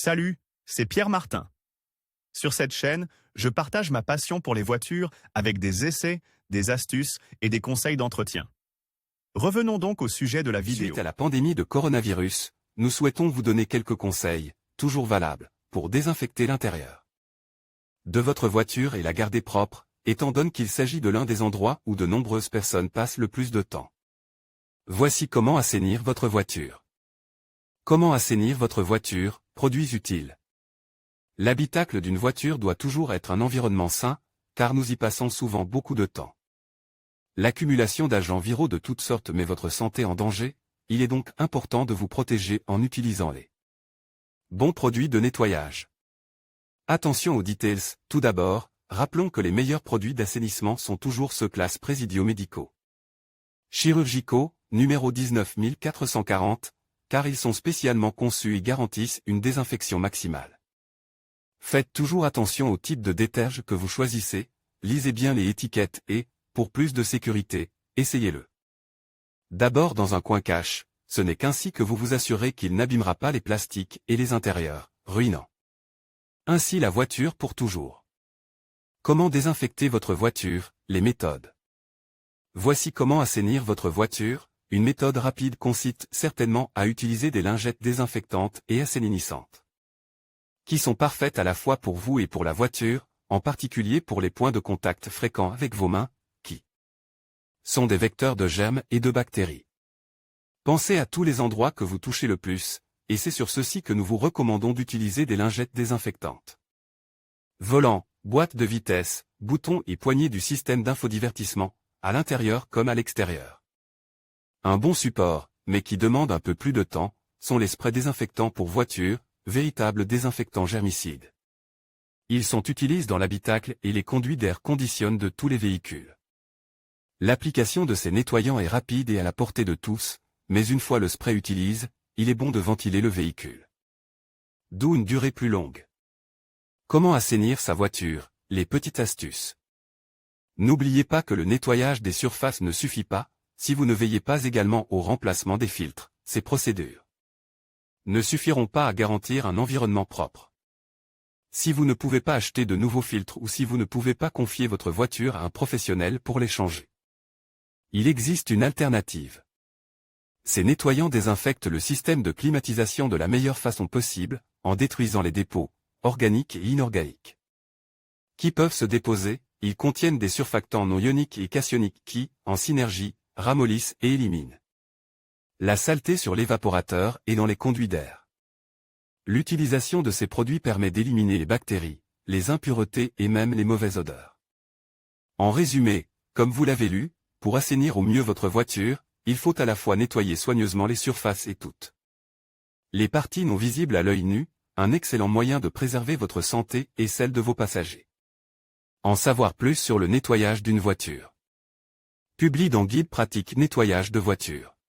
Salut, c'est Pierre Martin. Sur cette chaîne, je partage ma passion pour les voitures avec des essais, des astuces et des conseils d'entretien. Revenons donc au sujet de la vidéo. Suite à la pandémie de coronavirus, nous souhaitons vous donner quelques conseils, toujours valables, pour désinfecter l'intérieur de votre voiture et la garder propre, étant donné qu'il s'agit de l'un des endroits où de nombreuses personnes passent le plus de temps. Voici comment assainir votre voiture. Comment assainir votre voiture, produits utiles. L'habitacle d'une voiture doit toujours être un environnement sain, car nous y passons souvent beaucoup de temps. L'accumulation d'agents viraux de toutes sortes met votre santé en danger, il est donc important de vous protéger en utilisant les bons produits de nettoyage. Attention aux details, tout d'abord, rappelons que les meilleurs produits d'assainissement sont toujours ceux classe présidio-médicaux. Chirurgicaux, numéro 19440, car ils sont spécialement conçus et garantissent une désinfection maximale. Faites toujours attention au type de déterge que vous choisissez, lisez bien les étiquettes et, pour plus de sécurité, essayez-le. D'abord dans un coin cache, ce n'est qu'ainsi que vous vous assurez qu'il n'abîmera pas les plastiques et les intérieurs, ruinant ainsi la voiture pour toujours. Comment désinfecter votre voiture, les méthodes. Voici comment assainir votre voiture. Une méthode rapide consiste certainement à utiliser des lingettes désinfectantes et assainissantes, qui sont parfaites à la fois pour vous et pour la voiture, en particulier pour les points de contact fréquents avec vos mains, qui sont des vecteurs de germes et de bactéries. Pensez à tous les endroits que vous touchez le plus, et c'est sur ceux-ci que nous vous recommandons d'utiliser des lingettes désinfectantes. Volant, boîte de vitesse, boutons et poignées du système d'infodivertissement, à l'intérieur comme à l'extérieur. Un bon support, mais qui demande un peu plus de temps, sont les sprays désinfectants pour voiture, véritables désinfectants germicides. Ils sont utilisés dans l'habitacle et les conduits d'air conditionnent de tous les véhicules. L'application de ces nettoyants est rapide et à la portée de tous, mais une fois le spray utilisé, il est bon de ventiler le véhicule. D'où une durée plus longue. Comment assainir sa voiture, les petites astuces. N'oubliez pas que le nettoyage des surfaces ne suffit pas, si vous ne veillez pas également au remplacement des filtres. Ces procédures ne suffiront pas à garantir un environnement propre. Si vous ne pouvez pas acheter de nouveaux filtres ou si vous ne pouvez pas confier votre voiture à un professionnel pour les changer, il existe une alternative. Ces nettoyants désinfectent le système de climatisation de la meilleure façon possible, en détruisant les dépôts, organiques et inorganiques, qui peuvent se déposer. Ils contiennent des surfactants non ioniques et cationiques qui, en synergie, ramollissent et éliminent la saleté sur l'évaporateur et dans les conduits d'air. L'utilisation de ces produits permet d'éliminer les bactéries, les impuretés et même les mauvaises odeurs. En résumé, comme vous l'avez lu, pour assainir au mieux votre voiture, il faut à la fois nettoyer soigneusement les surfaces et toutes les parties non visibles à l'œil nu, un excellent moyen de préserver votre santé et celle de vos passagers. En savoir plus sur le nettoyage d'une voiture. Publie dans Guide pratique nettoyage de voiture.